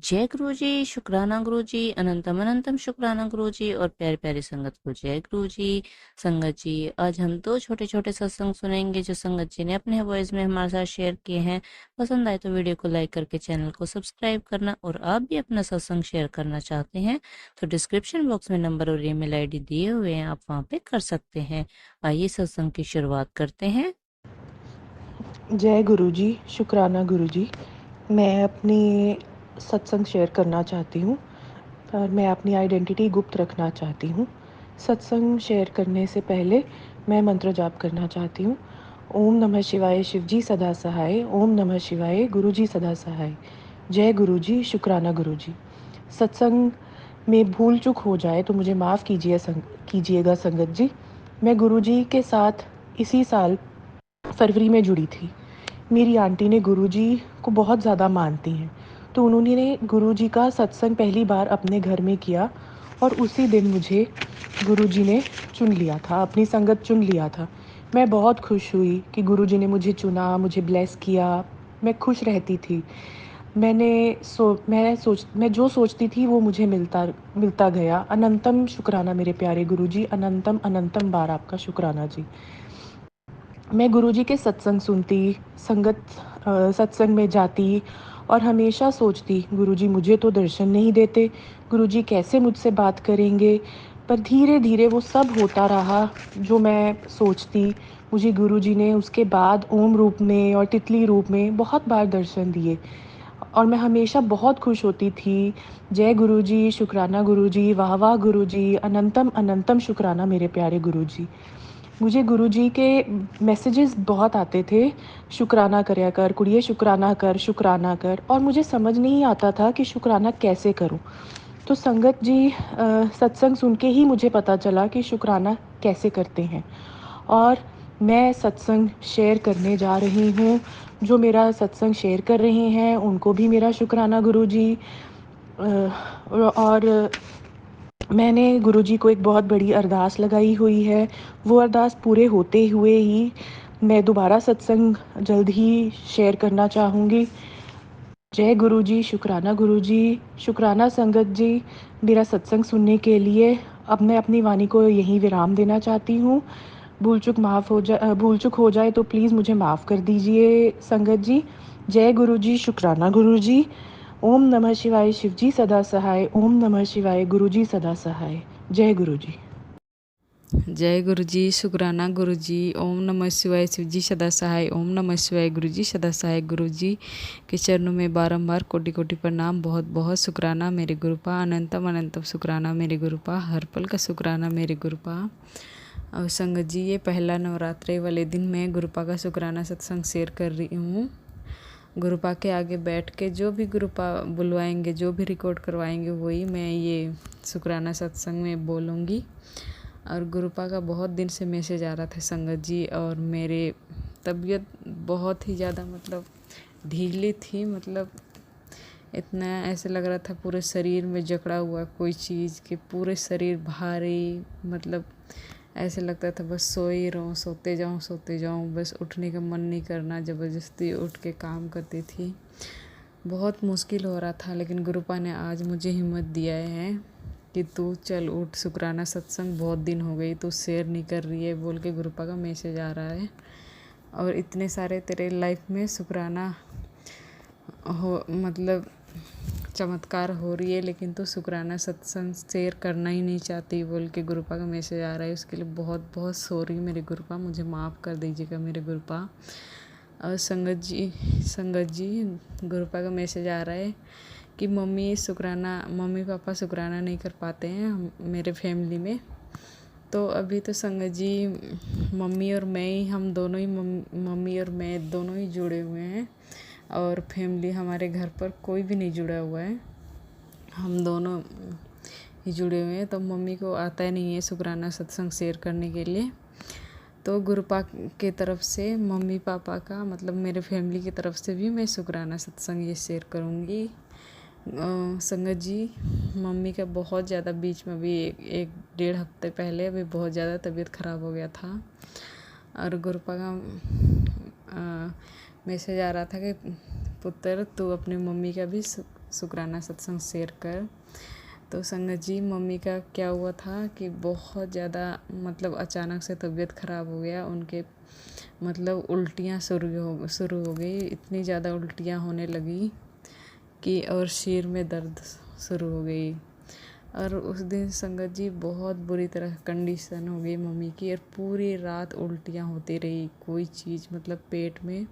जय गुरु जी, शुक्राना गुरु जी, अनंतम अनंतम शुक्राना गुरु जी और प्यारे प्यारे संगत को जय गुरु जी। संगत जी, आज हम दो छोटे छोटे सत्संग सुनेंगे जो संगत जी ने अपने वॉइस में हमारे साथ शेयर किए हैं। पसंद आए तो वीडियो को लाइक करके चैनल को सब्सक्राइब करना, और आप भी अपना सत्संग शेयर करना चाहते हैं तो डिस्क्रिप्शन बॉक्स में नंबर और ईमेल आईडी दिए हुए हैं, आप वहाँ पे कर सकते हैं। आइए सत्संग की शुरुआत करते हैं। जय गुरु जी, शुक्राना गुरु जी। मैं अपनी सत्संग शेयर करना चाहती हूँ, पर मैं अपनी आइडेंटिटी गुप्त रखना चाहती हूँ। सत्संग शेयर करने से पहले मैं मंत्र जाप करना चाहती हूँ। ओम नमः शिवाय, शिव जी सदा सहाय। ओम नमः शिवाय, गुरु जी सदा सहाय। जय गुरु जी, शुक्राना गुरु जी। सत्संग में भूल चूक हो जाए तो मुझे माफ़ कीजिएगा संगत जी। मैं गुरु जी के साथ इसी साल फरवरी में जुड़ी थी। मेरी आंटी ने गुरुजी को बहुत ज़्यादा मानती हैं, तो उन्होंने गुरुजी का सत्संग पहली बार अपने घर में किया और उसी दिन मुझे गुरुजी ने चुन लिया था, अपनी संगत चुन लिया था। मैं बहुत खुश हुई कि गुरुजी ने मुझे चुना, मुझे ब्लेस किया। मैं खुश रहती थी। मैं जो सोचती थी वो मुझे मिलता मिलता गया। अनंतम शुक्राना मेरे प्यारे गुरुजी, अनंतम अनंतम बार आपका शुक्राना जी। मैं गुरुजी के सत्संग सुनती, सत्संग में जाती और हमेशा सोचती, गुरुजी मुझे तो दर्शन नहीं देते, गुरुजी कैसे मुझसे बात करेंगे। पर धीरे धीरे वो सब होता रहा जो मैं सोचती। मुझे गुरुजी ने उसके बाद ओम रूप में और तितली रूप में बहुत बार दर्शन दिए और मैं हमेशा बहुत खुश होती थी। जय गुरुजी, शुक्राना गुरुजी, वाह वाह गुरुजी, अनंतम अनंतम शुक्राना मेरे प्यारे गुरुजी। मुझे गुरुजी के मैसेजेस बहुत आते थे, शुक्राना करया कर कुड़िए, शुक्राना कर, और मुझे समझ नहीं आता था कि शुक्राना कैसे करूं। तो संगत जी, सत्संग सुन के ही मुझे पता चला कि शुक्राना कैसे करते हैं। और मैं सत्संग शेयर करने जा रही हूँ। जो मेरा सत्संग शेयर कर रहे हैं उनको भी मेरा शुक्राना गुरुजी। और मैंने गुरुजी को एक बहुत बड़ी अरदास लगाई हुई है। वो अरदास पूरे होते हुए ही मैं दोबारा सत्संग जल्द ही शेयर करना चाहूँगी। जय गुरुजी, शुक्राना गुरुजी, शुक्राना संगत जी मेरा सत्संग सुनने के लिए। अब मैं अपनी वाणी को यहीं विराम देना चाहती हूँ। भूल चूक हो जाए तो प्लीज़ मुझे माफ़ कर दीजिए संगत जी। जय गुरुजी, शुक्राना गुरुजी। ओम नमः शिवाय, शिव जी सदा सहाय। ओम नमः शिवाय, गुरु जी सदा सहाय। जय गुरु जी। जय गुरु जी, शुक्राना गुरु जी। ओम नमः शिवाय, शिव जी सदा सहाय। ओम नमः शिवाय, गुरु जी सदा सहाय। गुरु जी के चरणों में बारंबार कोटि कोटि प्रणाम। बहुत बहुत शुक्राना मेरे गुरुपा, अनंतम अनंतम शुक्राना मेरे गुरुपा, हर पल का शुक्राना मेरे गुरुपा। और संगत जी, ये पहला नवरात्रे वाले दिन मैं गुरुपा का शुक्राना सत्संग शेयर कर रही हूँ। गुरुपा के आगे बैठ के जो भी गुरुपा बुलवाएंगे, जो भी रिकॉर्ड करवाएंगे, वही मैं ये शुक्राना सत्संग में बोलूँगी। और गुरुपा का बहुत दिन से मैसेज आ रहा था संगत जी, और मेरे तबीयत बहुत ही ज़्यादा मतलब ढीली थी। मतलब इतना ऐसे लग रहा था पूरे शरीर में जकड़ा हुआ कोई चीज़, के पूरे शरीर भारी। मतलब ऐसे लगता था बस सो ही रहूँ, सोते जाऊँ, बस उठने का मन नहीं करना, ज़बरदस्ती उठ के काम करती थी। बहुत मुश्किल हो रहा था, लेकिन गुरुपा ने आज मुझे हिम्मत दिया है कि तू चल उठ, शुक्राना सत्संग बहुत दिन हो गई तू शेयर नहीं कर रही है, बोल के गुरुपा का मैसेज आ रहा है। और इतने सारे तेरे लाइफ में शुक्राना हो, मतलब चमत्कार हो रही है, लेकिन तू शुक्राना सत्संग शेयर करना ही नहीं चाहती, बोल के गुरुपा का मैसेज आ रहा है। उसके लिए बहुत बहुत सॉरी मेरे गुरुपा, मुझे माफ़ कर दीजिएगा मेरे गुरुपा। और संगत जी गुरुपा का मैसेज आ रहा है कि मम्मी पापा शुक्राना नहीं कर पाते हैं मेरे फैमिली में। तो अभी तो संगत जी मम्मी और मैं ही, हम दोनों ही, मम्मी और मैं दोनों ही जुड़े हुए हैं, और फैमिली हमारे घर पर कोई भी नहीं जुड़ा हुआ है, हम दोनों ही जुड़े हुए हैं। तो मम्मी को आता नहीं है शुक्राना सत्संग शेयर करने के लिए। तो गुरुपा के तरफ से मम्मी पापा का, मतलब मेरे फैमिली की तरफ से भी मैं शुक्राना सत्संग ये शेयर करूँगी। संगत जी, मम्मी का बहुत ज़्यादा बीच में भी एक डेढ़ हफ्ते पहले अभी बहुत ज़्यादा तबीयत ख़राब हो गया था, और गुरुपा का मैसेज आ रहा था कि पुत्र तू अपनी मम्मी का भी शुक्राना सत्संग शेयर कर। तो संगत जी, मम्मी का क्या हुआ था कि बहुत ज़्यादा मतलब अचानक से तबीयत ख़राब हो गया उनके, मतलब उल्टियाँ शुरू हो गई। इतनी ज़्यादा उल्टियाँ होने लगी कि और सिर में दर्द शुरू हो गई। और उस दिन संगत जी बहुत बुरी तरह कंडीशन हो गई मम्मी की, और पूरी रात उल्टियाँ होती रही। कोई चीज़ मतलब पेट में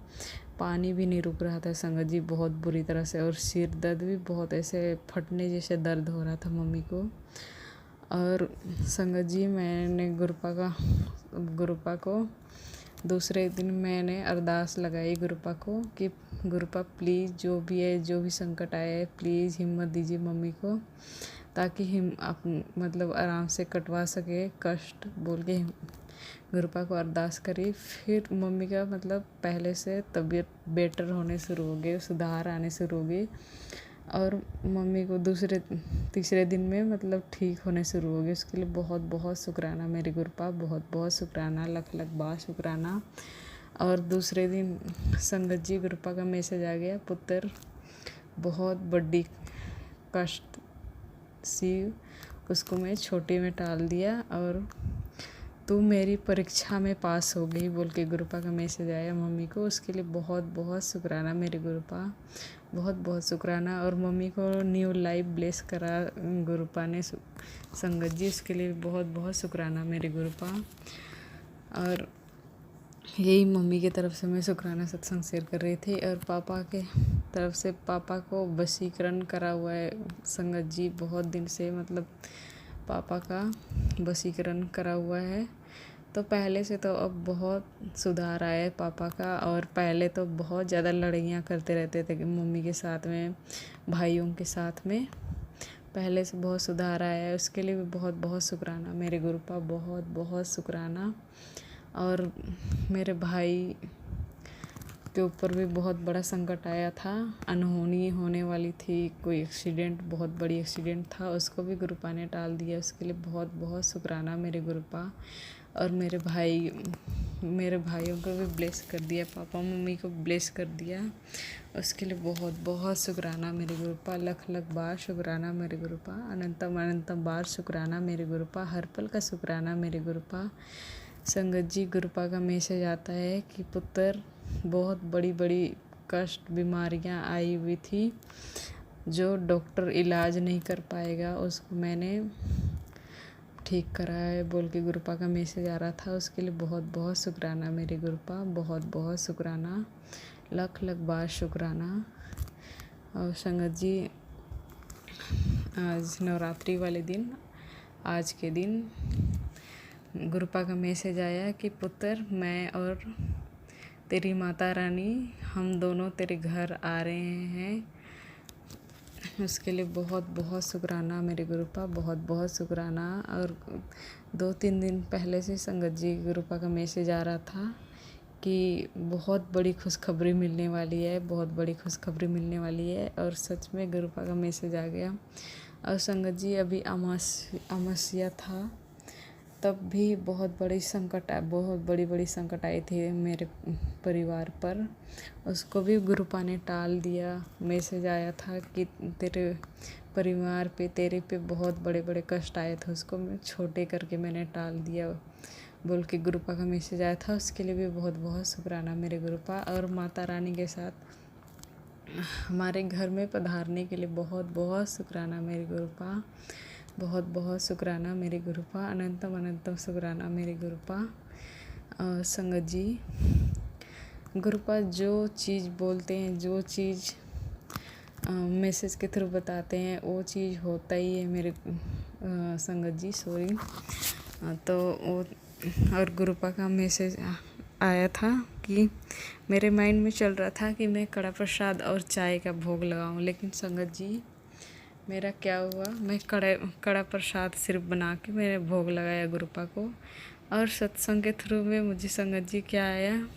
पानी भी नहीं रुक रहा था संगत जी, बहुत बुरी तरह से। और सिर दर्द भी बहुत ऐसे फटने जैसे दर्द हो रहा था मम्मी को। और संगत जी, मैंने गुरुपा को दूसरे दिन मैंने अरदास लगाई गुरुपा को कि गुरुपा प्लीज़ जो भी है, जो भी संकट आए है, प्लीज़ हिम्मत दीजिए मम्मी को, ताकि मतलब आराम से कटवा सके कष्ट, बोल के गुरुपा को अरदास करी। फिर मम्मी का मतलब पहले से तबीयत बेटर होने शुरू हो गई, सुधार आने शुरू हो गई। और मम्मी को तीसरे दिन में मतलब ठीक होने शुरू हो गई। उसके लिए बहुत बहुत शुक्राना मेरे गुरुपा, बहुत बहुत शुक्राना, लख लख बार शुक्राना। और दूसरे दिन संगत जी, गुरुपा का मैसेज आ गया, पुत्र बहुत बड़ी कष्ट सी उसको मैं छोटी में टाल दिया और तू मेरी परीक्षा में पास हो गई, बोल के गुरुपा का मैसेज आया मम्मी को। उसके लिए बहुत बहुत शुक्राना मेरे गुरुपा, बहुत बहुत शुक्राना। और मम्मी को न्यू लाइफ ब्लेस करा गुरुपा ने संगत जी, उसके लिए बहुत बहुत शुक्राना मेरे गुरुपा। और यही मम्मी की तरफ से मैं शुक्राना सत्संग शेयर कर रही थी। और पापा के तरफ से पापा को वशीकरण करा हुआ है संगत जी, बहुत दिन से मतलब पापा का वशीकरण करा हुआ है। तो पहले से तो अब बहुत सुधार आया है पापा का। और पहले तो बहुत ज़्यादा लड़ाइयाँ करते रहते थे मम्मी के साथ में, भाइयों के साथ में। पहले से बहुत सुधार आया है, उसके लिए भी बहुत बहुत शुक्राना मेरे गुरुपा, बहुत बहुत शुक्राना। और मेरे भाई के ऊपर भी बहुत बड़ा संकट आया था, अनहोनी होने वाली थी, कोई एक्सीडेंट, बहुत बड़ी एक्सीडेंट था, उसको भी गुरुपा ने टाल दिया। उसके लिए बहुत बहुत शुक्राना मेरे गुरुपा। और मेरे भाइयों को भी ब्लेस कर दिया, पापा मम्मी को ब्लेस कर दिया, उसके लिए बहुत बहुत शुक्राना मेरे गुरुपा, लख लख बार शुक्राना मेरे गुरुपा, अनंतम अनंतम बार शुक्राना मेरे गुरुपा, हर पल का शुक्राना मेरे गुरुपा। संगत जी, गुरुपा का मैसेज आता है कि पुत्र बहुत बड़ी बड़ी कष्ट बीमारियां आई हुई थी जो डॉक्टर इलाज नहीं कर पाएगा, उसको मैंने ठीक करा है, बोल के गुरुपा का मैसेज आ रहा था। उसके लिए बहुत बहुत शुक्राना मेरे गुरुपा, बहुत बहुत शुक्राना, लख लख बार शुक्राना। और संगत जी, आज नवरात्रि वाले दिन, आज के दिन गुरुपा का मैसेज आया कि पुत्र मैं और तेरी माता रानी हम दोनों तेरे घर आ रहे हैं। उसके लिए बहुत बहुत शुक्राना मेरे गुरुपा, बहुत बहुत शुक्राना। और 2-3 दिन पहले से संगत जी गुरुपा का मैसेज आ रहा था कि बहुत बड़ी खुशखबरी मिलने वाली है, बहुत बड़ी खुशखबरी मिलने वाली है। और सच में गुरुपा का मैसेज आ गया। और संगत जी, अभी अमावस्या था, तब भी बहुत बड़ी संकट आई थी मेरे परिवार पर, उसको भी गुरुपा ने टाल दिया। मैसेज आया था कि तेरे परिवार पे, तेरे पे बहुत बड़े बड़े कष्ट आए थे, उसको मैं छोटे करके मैंने टाल दिया, बोल के गुरुपा का मैसेज आया था। उसके लिए भी बहुत बहुत शुक्राना मेरे गुरुपा। और माता रानी के साथ हमारे घर में पधारने के लिए बहुत बहुत शुक्राना मेरे गुरुपा, बहुत बहुत शुक्राना मेरे गुरुपा, अनंतम अनंतम शुक्राना मेरे गुरुपा। संगत जी, गुरुपा जो चीज़ बोलते हैं, जो चीज़ मैसेज के थ्रू बताते हैं, वो चीज़ होता ही है मेरे संगत जी, सॉरी। तो वो और गुरुपा का मैसेज आया था कि मेरे माइंड में चल रहा था कि मैं कड़ा प्रसाद और चाय का भोग लगाऊं, लेकिन संगत जी मेरा क्या हुआ, मैं कड़ा प्रसाद सिर्फ बना के मैंने भोग लगाया गुरुपा को। और सत्संग के थ्रू में मुझे संगत जी क्या आया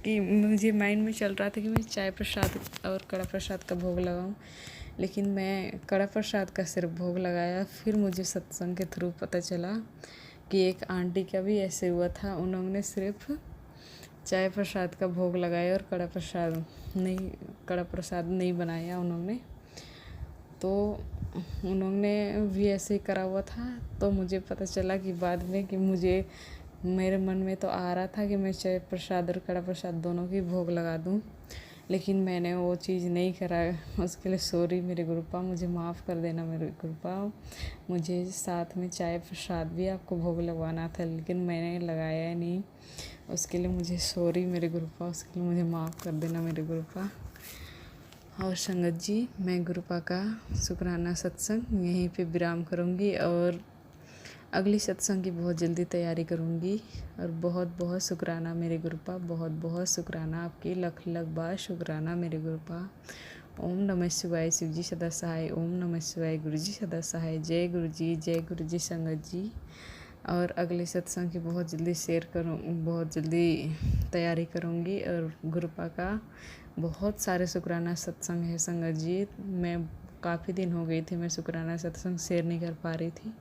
कि मुझे माइंड में चल रहा था कि मैं चाय प्रसाद और कड़ा प्रसाद का भोग लगाऊं, लेकिन मैं कड़ा प्रसाद का सिर्फ भोग लगाया। फिर मुझे सत्संग के थ्रू पता चला कि एक आंटी का भी ऐसे हुआ था, उन्होंने सिर्फ चाय प्रसाद का भोग लगाया और कड़ा प्रसाद नहीं बनाया उन्होंने। तो उन्होंने भी ऐसे ही करा हुआ था। तो मुझे पता चला कि बाद में कि मुझे मेरे मन में तो आ रहा था कि मैं चाय प्रसाद और कड़ा प्रसाद दोनों की भोग लगा दूं, लेकिन मैंने वो चीज़ नहीं करा। उसके लिए सॉरी मेरे गुरुपा, मुझे माफ़ कर देना मेरे गुरुपा। मुझे साथ में चाय प्रसाद भी आपको भोग लगवाना था, लेकिन मैंने लगाया नहीं। उसके लिए मुझे सॉरी मेरे गुरुपा, उसके लिए मुझे माफ़ कर देना मेरे गुरुपा। और संगत जी, मैं गुरुपा का शुक्राना सत्संग यहीं पे विराम करूँगी और अगली सत्संग की बहुत जल्दी तैयारी करूँगी। और बहुत बहुत शुक्राना मेरे गुरुपा, बहुत बहुत शुक्राना, आपकी लख लख बार शुक्राना मेरे गुरुपा। ओम नमः शिवाय, शिव जी सदा सहाय। ओम नमः शिवाय, गुरु जी सदा सहाय। जय गुरु जी, जय गुरु जी संगत जी। और अगले सत्संग की बहुत जल्दी शेयर करूँ, बहुत जल्दी तैयारी करूँगी। और गुरुपा का बहुत सारे शुक्राना सत्संग है संगत जी। मैं काफ़ी दिन हो गई थी मैं शुक्राना सत्संग शेयर नहीं कर पा रही थी,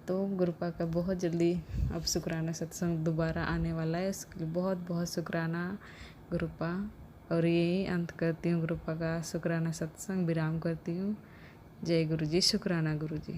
तो गुरुपा का बहुत जल्दी अब शुक्राना सत्संग दोबारा आने वाला है। इसके लिए बहुत बहुत शुक्राना गुरुपा। और यही अंत करती हूँ गुरुपा का शुक्राना सत्संग, विराम करती हूँ। जय गुरु जी, शुक्राना गुरु जी।